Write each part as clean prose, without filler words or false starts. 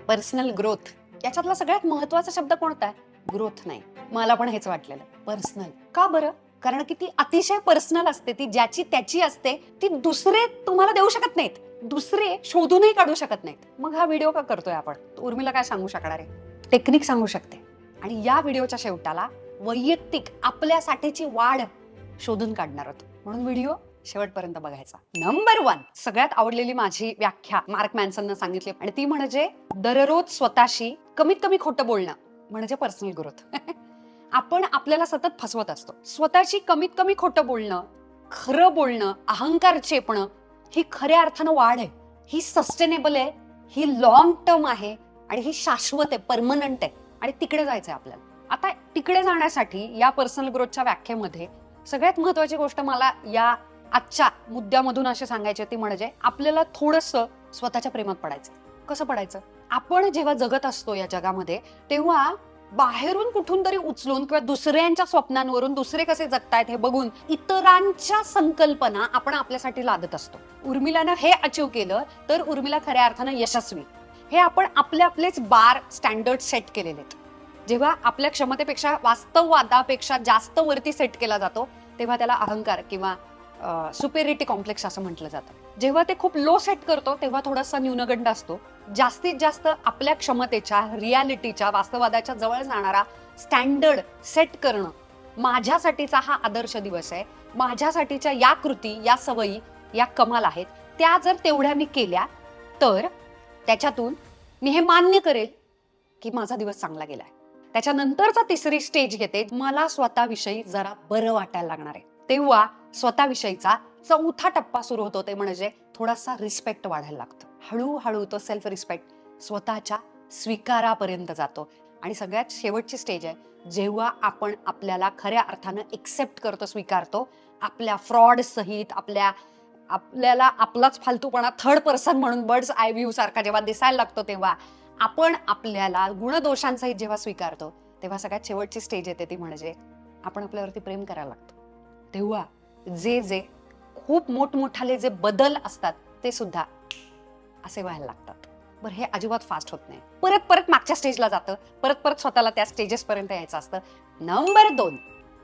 Personal growth, याच्यातला सगळ्यात महत्वाचा शब्द कोणता आहे? ग्रोथ नाही. मला पण हेच वाटलेलं, पर्सनल. का बरं? कारण की ती अतिशय पर्सनल असते, ती ज्याची त्याची असते, ती दुसरे तुम्हाला देऊ शकत नाहीत, दुसरे शोधूनही काढू शकत नाहीत. मग हा व्हिडिओ का करतोय आपण? उर्मिला काय सांगू शकणार आहे? टेक्निक सांगू शकते. आणि या व्हिडिओच्या शेवटाला वैयक्तिक आपल्यासाठीची वाढ शोधून काढणार आहोत, म्हणून व्हिडिओ शेवटपर्यंत बघायचा. नंबर 1, सगळ्यात आवडलेली माझी व्याख्या मार्क मॅन्सननं सांगितली, आणि ती म्हणजे दररोज स्वतःशी कमीत कमी खोटं बोलणं म्हणजे पर्सनल ग्रोथ. आपण आपल्याला सतत फसवत असतो. स्वतःशी कमीत कमी खोटं बोलणं, खरं बोलणं, अहंकार चेपणं ही खऱ्या अर्थानं वाढ आहे. ही सस्टेनेबल आहे, ही लॉंग टर्म आहे, आणि ही शाश्वत आहे, परमनंट आहे, आणि तिकडे जायचंय आपल्याला. आता तिकडे जाण्यासाठी या पर्सनल ग्रोथच्या व्याख्येमध्ये सगळ्यात महत्वाची गोष्ट मला या आजच्या मुद्द्यामधून असे सांगायचे, ती म्हणजे आपल्याला थोडंसं स्वतःच्या प्रेमात पडायचं. कसं पडायचं? आपण जेव्हा जगत असतो या जगामध्ये, तेव्हा बाहेरून कुठून तरी उचलून किंवा दुसऱ्यांच्या स्वप्नांवरून दुसरे कसे जगतायत हे बघून इतरांच्या संकल्पना आपण आपल्यासाठी लादत असतो. उर्मिलानं हे अचीव केलं तर उर्मिला खऱ्या अर्थानं यशस्वी. हे आपण आपलेच बार स्टँडर्ड सेट केलेले आहेत. जेव्हा आपल्या क्षमतेपेक्षा, वास्तववादापेक्षा जास्त वरती सेट केला जातो, तेव्हा त्याला अहंकार किंवा सुपेरिटी कॉम्प्लेक्स असं म्हटलं जातं. जेव्हा ते खूप लो सेट करतो, तेव्हा थोडासा न्यूनगंड असतो. जास्तीत जास्त आपल्या क्षमतेच्या, रियालिटीच्या, वास्तववादाच्या जवळ जाणारा स्टँडर्ड सेट करणं, माझ्यासाठीचा हा आदर्श दिवस आहे, माझ्यासाठीच्या या कृती, या सवयी, या कमाल आहेत, त्या जर तेवढ्या मी केल्या तर त्याच्यातून मी हे मान्य करेल की माझा दिवस चांगला गेलाय. त्याच्यानंतरचा तिसरी स्टेज घेते, मला स्वतःविषयी जरा बरं वाटायला लागणार आहे. तेव्हा स्वतःविषयीचा चौथा टप्पा सुरू होतो, ते म्हणजे थोडासा रिस्पेक्ट वाढायला लागतो. हळूहळू तो सेल्फ रिस्पेक्ट स्वतःच्या स्वीकारापर्यंत जातो. आणि सगळ्यात शेवटची स्टेज आहे, जेव्हा आपण आपल्याला खऱ्या अर्थानं एक्सेप्ट करतो, स्वीकारतो. आपल्या फ्रॉड सहित, आपल्याला आपलाच फालतूपणा थर्ड पर्सन म्हणून बर्ड्स आय व्ह्यू सारखा जेव्हा दिसायला लागतो, तेव्हा आपण आपल्याला गुणदोषांसहित जेव्हा स्वीकारतो, तेव्हा सगळ्यात शेवटची स्टेज येते, ती म्हणजे आपण आपल्यावरती प्रेम करायला लागतो. तेव्हा जे खूप मोठमोठाले जे बदल असतात, ते सुद्धा असे व्हायला लागतात. बरं, हे अजिबात फास्ट होत नाही. परत मागच्या स्टेजला जातं, परत स्वतःला त्या स्टेजेस पर्यंत यायचं असतं. नंबर 2,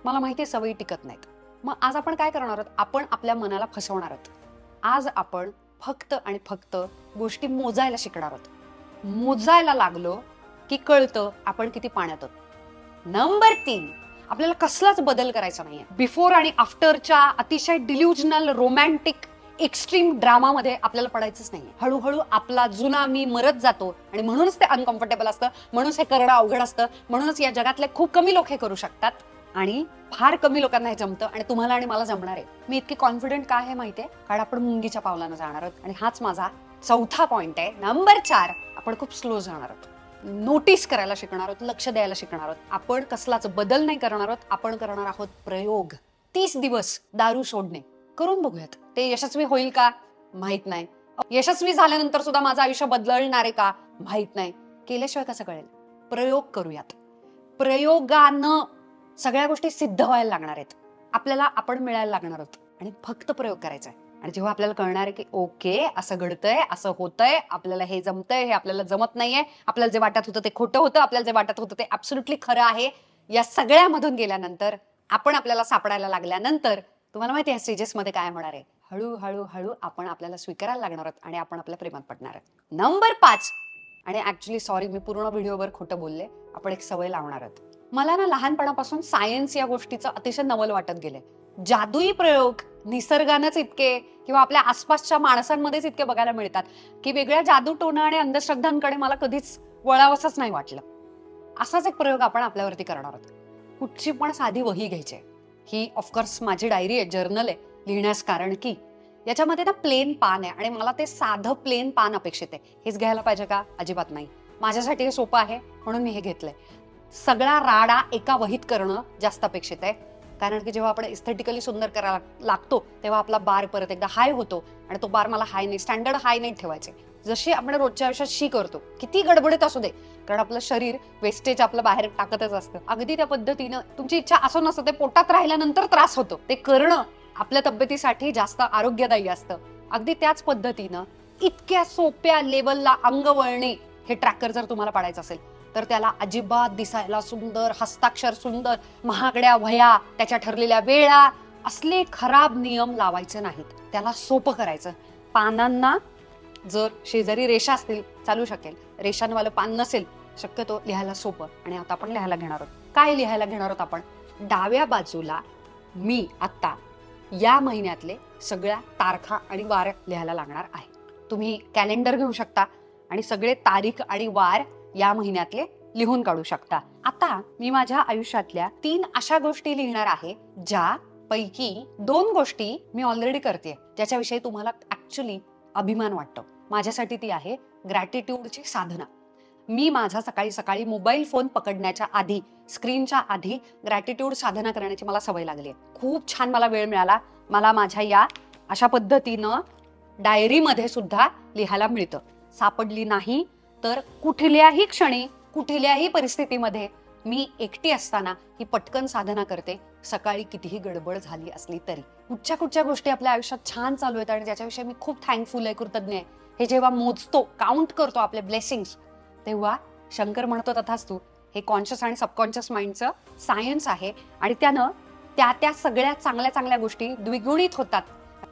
मला माहितीये सवयी टिकत नाहीत. मग आज आपण काय करणार आहोत? आपण आपल्या मनाला फसवणार आहोत. आज आपण फक्त आणि फक्त गोष्टी मोजायला शिकणार आहोत. मोजायला लागलो की कळतं आपण किती पाण्यात आहोत. नंबर 3, आपल्याला कसलाच बदल करायचा नाहीये. बिफोर आणि आफ्टरच्या अतिशय डिल्युजनल रोमॅन्टिक एक्स्ट्रीम ड्रामामध्ये आपल्याला पडायचंच नाहीये. हळूहळू आपला जुना मी मरत जातो, आणि म्हणूनच ते अनकम्फर्टेबल असतं, म्हणूनच हे करणं अवघड असतं, म्हणूनच या जगातले खूप कमी लोक हे करू शकतात, आणि फार कमी लोकांना हे जमतं, आणि तुम्हाला आणि मला जमणार आहे. मी इतकी कॉन्फिडंट का आहे माहितीये? कारण आपण मुंगीच्या पावलानं जाणार आहोत, आणि हाच माझा चौथा पॉइंट आहे. नंबर 4, आपण खूप स्लो जाणार आहोत. नोटीस करायला शिकणार आहोत, लक्ष द्यायला शिकणार आहोत. आपण कसलाच बदल नाही करणार आहोत, आपण करणार आहोत प्रयोग. 30 दिवस दारू सोडणे करून बघूयात. ते यशस्वी होईल का? माहित नाही. यशस्वी झाल्यानंतर सुद्धा माझं आयुष्य बदलणार आहे का? माहित नाही. केल्याशिवाय कसं कळेल? प्रयोग करूयात. प्रयोगानं सगळ्या गोष्टी सिद्ध व्हायला लागणार आहेत. आपल्याला आपण मिळायला लागणार आहोत, आणि फक्त प्रयोग करायचा आहे. आणि जेव्हा आपल्याला कळणार आहे की ओके, असं घडतंय, असं होतंय, आपल्याला हे जमतंय, हे आपल्याला जमत नाहीये, आपल्याला जे वाटत होतं ते खोटं होतं, आपल्याला जे वाटत होतं ते ऍब्सोल्युटली खरं आहे, या सगळ्यामधून गेल्यानंतर, आपण आपल्याला सापडायला लागल्यानंतर, तुम्हाला माहिती आहे स्टेजेसमध्ये काय होणार आहे? हळू आपण आपल्याला स्वीकारायला लागणार आहोत, आणि आपण आपल्या प्रेमात पडणार आहोत. नंबर 5, आणि ऍक्च्युली सॉरी, मी पूर्ण व्हिडिओवर खोटं बोलले, आपण एक सवय लावणार आहोत. मला ना लहानपणापासून सायन्स या गोष्टीचं अतिशय नवल वाटत गेले. जादुई प्रयोग निसर्गानंच इतके, किंवा आपल्या आसपासच्या माणसांमध्येच इतके बघायला मिळतात, की वेगळ्या जादूटोणा आणि अंधश्रद्धांकडे मला कधीच वळावंसच नाही वाटलं. असाच एक प्रयोग आपण आपल्यावरती करणार आहोत. कुठची पण साधी वही घ्यायची. ही ऑफकोर्स माझी डायरी आहे, जर्नल आहे लिहिण्यास, कारण की याच्यामध्ये ना प्लेन पान आहे, आणि मला ते साधं प्लेन पान अपेक्षित आहे. हेच घ्यायला पाहिजे का? अजिबात नाही. माझ्यासाठी हे सोपं आहे, म्हणून मी हे घेतलंय. सगळा राडा एका वहीत करणं जास्त अपेक्षित आहे, कारण की जेव्हा आपण एस्थेटिकली सुंदर करायला लागतो, तेव्हा आपला बार परत एकदा हाय होतो, आणि तो बार मला हाय नाही, स्टँडर्ड हाय नाही ठेवायचे. जशी आपण रोजच्या आयुष्यात करतो, किती गडबडीत असू दे, कारण आपलं शरीर वेस्टेज आपलं बाहेर टाकतच असतं. अगदी त्या पद्धतीनं तुमची इच्छा असो नसो, ते पोटात राहिल्यानंतर त्रास होतो, ते करणं आपल्या तब्येतीसाठी जास्त आरोग्यदायी असतं. अगदी त्याच पद्धतीनं इतक्या सोप्या लेवलला अंग वळणे हे ट्रॅकर जर तुम्हाला पाडायचं असेल तर त्याला अजिबात दिसायला सुंदर, हस्ताक्षर सुंदर, महागड्या वह्या, त्याच्या ठरलेल्या वेळा असले खराब नियम लावायचे नाहीत. त्याला सोपं करायचं. पानांना जर शेजारी रेषा असतील चालू शकेल, रेषांवालं पान नसेल शक्यतो लिहायला सोपं. आणि आता आपण लिहायला घेणार आहोत. काय लिहायला घेणार आहोत आपण? डाव्या बाजूला मी आता या महिन्यातले सगळ्या तारखा आणि वार लिहायला लागणार आहे. तुम्ही कॅलेंडर घेऊ शकता आणि सगळे तारीख आणि वार या महिन्यातले लिहून काढू शकता. आता मी माझ्या आयुष्यातल्या 3 अशा गोष्टी लिहिणार आहे ज्या पैकी 2 गोष्टी मी ऑलरेडी करते, ज्याच्याविषयी तुम्हाला ऍक्च्युली अभिमान वाटतो. माझ्यासाठी ती आहे ग्रॅटिट्यूडची साधना. मी माझा सकाळी सकाळी मोबाईल फोन पकडण्याच्या आधी, स्क्रीनच्या आधी ग्रॅटिट्यूड साधना करण्याची मला सवय लागली आहे. खूप छान मला वेळ मिळाला. मला माझ्या या अशा पद्धतीनं डायरीमध्ये सुद्धा लिहायला मिळतं. सापडली नाही तर कुठल्याही क्षणी, कुठल्याही परिस्थितीमध्ये मी एकटी असताना ही पटकन साधना करते. सकाळी कितीही गडबड झाली असली तरी. कुठच्या गोष्टी आपल्या आयुष्यात छान चालू आहेत आणि ज्याच्याविषयी मी खूप थँकफुल आहे, कृतज्ञ आहे, हे जेव्हा मोजतो, काउंट करतो आपले ब्लेसिंग्स, तेव्हा शंकर म्हणतो तथास्तु. हे कॉन्शियस आणि सबकॉन्शियस माइंडचं सायन्स आहे आणि त्यानं त्या सगळ्या चांगल्या गोष्टी द्विगुणित होतात.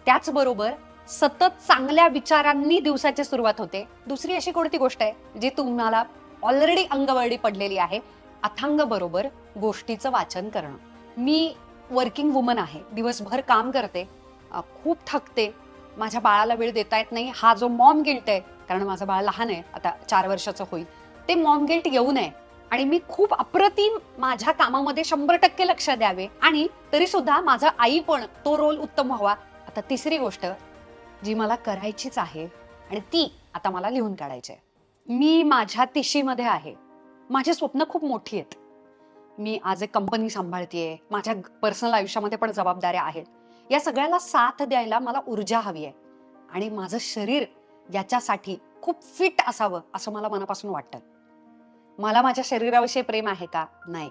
त्याचबरोबर सतत चांगल्या विचारांनी दिवसाची सुरुवात होते. दुसरी अशी कोणती गोष्ट आहे जी तुम्हाला ऑलरेडी अंगवळणी पडलेली आहे? अथांग बरोबर गोष्टीचं वाचन करणं. मी वर्किंग वुमन आहे, दिवसभर काम करते, खूप थकते, माझ्या बाळाला वेळ देता येत नाही. हा जो मॉम गिल्ट आहे, कारण माझं बाळ लहान आहे, आता 4 वर्षाचं होईल, ते मॉम गिल्ट येऊ नये आणि मी खूप अप्रतिम माझ्या कामामध्ये 100% लक्ष द्यावे आणि तरी सुद्धा माझं आई पण तो रोल उत्तम व्हावा. आता तिसरी गोष्ट जी मला करायचीच आहे आणि ती आता मला लिहून काढायची आहे. मी माझ्या 30मध्ये आहे. माझी स्वप्न खूप मोठी आहेत. मी आज एक कंपनी सांभाळतेय, माझ्या पर्सनल आयुष्यामध्ये पण जबाबदाऱ्या आहेत. या सगळ्याला साथ द्यायला मला ऊर्जा हवी आहे आणि माझं शरीर याच्यासाठी खूप फिट असावं असं मला मनापासून वाटतं. मला माझ्या शरीराविषयी प्रेम आहे का? नाही.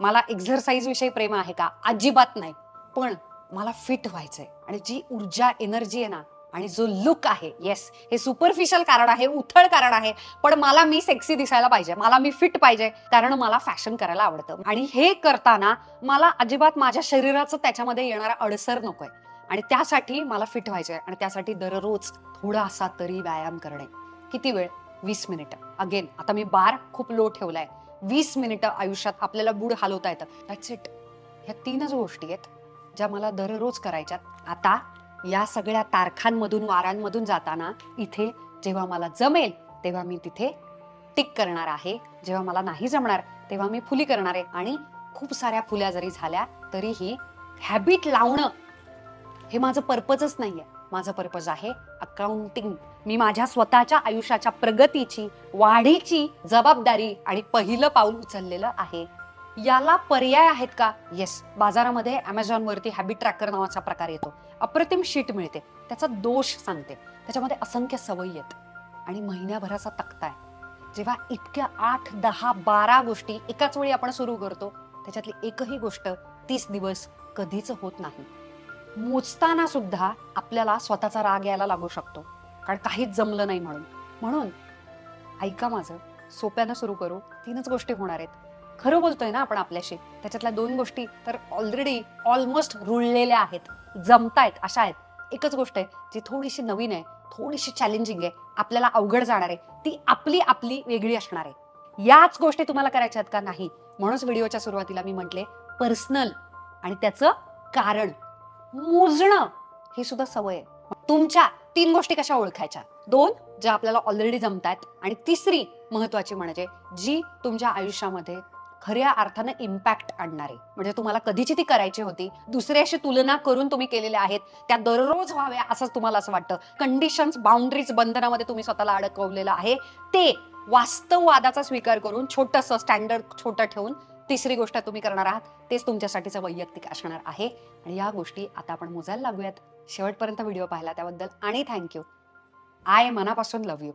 मला एक्झरसाइज विषयी प्रेम आहे का? अजिबात नाही. पण मला फिट व्हायचंय आणि जी ऊर्जा, एनर्जी आहे ना, आणि जो लुक आहे, येस, हे सुपरफिशियल कारण आहे, उथळ कारण आहे, पण मला मी सेक्सी दिसायला पाहिजे, मला मी फिट पाहिजे, कारण मला फॅशन करायला आवडतं. आणि हे करताना मला अजिबात माझ्या शरीराचं त्याच्यामध्ये येणारा अडसर नकोय आणि त्यासाठी मला फिट व्हायचंय आणि त्यासाठी दररोज थोडासा तरी व्यायाम करणे. किती वेळ? 20 मिनिटं. अगेन आता मी बार खूप लो ठेवलाय. 20 मिनिटं आयुष्यात आपल्याला बुड हलवता येतं. That's it. ह्या 3च गोष्टी आहेत ज्या मला दररोज करायच्यात. आता या सगळ्या तारखांमधून, वारांमधून जाताना इथे जेव्हा मला जमेल तेव्हा मी तिथे टिक करणार आहे, जेव्हा मला नाही जमणार तेव्हा मी फुली करणार आहे. आणि खूप साऱ्या फुल्या जरी झाल्या तरीही हॅबिट लावणं हे माझं पर्पजच नाहीये. माझं पर्पज आहे अकाउंटिंग. मी माझ्या स्वतःच्या आयुष्याच्या प्रगतीची, वाढीची जबाबदारी आणि पहिलं पाऊल उचललेलं आहे. याला पर्याय आहेत का? येस. बाजारामध्ये अमेझॉनवरती हॅबिट ट्रॅकर नावाचा प्रकार येतो. अप्रतिम शीट मिळते. त्याचा दोष सांगते. त्याच्यामध्ये असंख्य सवयी आहेत आणि महिन्याभराचा तक्ता आहे. जेव्हा इतक्या 8, 10, 12 गोष्टी एकाच वेळी आपण सुरू करतो, त्याच्यातली एकही गोष्ट 30 दिवस कधीच होत नाही. मोजताना सुद्धा आपल्याला स्वतःचा राग यायला लागू शकतो, कारण काहीच जमलं नाही म्हणून ऐका माझं, सोप्यानं सुरू करू. 3च गोष्टी होणार आहेत. खरं बोलतोय ना आपण आपल्याशी. त्याच्यातल्या 2 गोष्टी तर ऑलरेडी ऑलमोस्ट रुळलेल्या आहेत, जमतायत, अशा आहेत. एकच गोष्ट आहे जी थोडीशी नवीन आहे, थोडीशी चॅलेंजिंग आहे, आपल्याला अवघड जाणार आहे. ती आपली वेगळी असणार आहे. याच गोष्टी तुम्हाला करायच्या आहेत का? नाही. म्हणूनच व्हिडिओच्या सुरुवातीला मी म्हटले पर्सनल आणि त्याचं कारण मोजणं ही सुद्धा सवय आहे. तुमच्या 3 गोष्टी कशा ओळखायच्या? 2 ज्या आपल्याला ऑलरेडी जमतायत आणि तिसरी महत्वाची म्हणजे जी तुमच्या आयुष्यामध्ये खऱ्या अर्थानं इम्पॅक्ट आणणारे, म्हणजे तुम्हाला कधीची ती करायची होती, दुसऱ्याशी तुलना करून तुम्ही केलेल्या आहेत, त्या दररोज व्हाव्या असंच तुम्हाला असं वाटतं. कंडिशन्स, बाउंड्रीज, बंधनामध्ये तुम्ही स्वतःला अडकवलेलं आहे, ते वास्तववादाचा स्वीकार करून छोटंसं स्टँडर्ड छोटं ठेवून तिसरी गोष्ट तुम्ही करणार आहात. तेच तुमच्यासाठीचं वैयक्तिक असणार आहे आणि या गोष्टी आता आपण मोजायला लागूयात. शेवटपर्यंत व्हिडिओ पाहिला त्याबद्दल आणि थँक्यू. आय मनापासून लव्ह यू.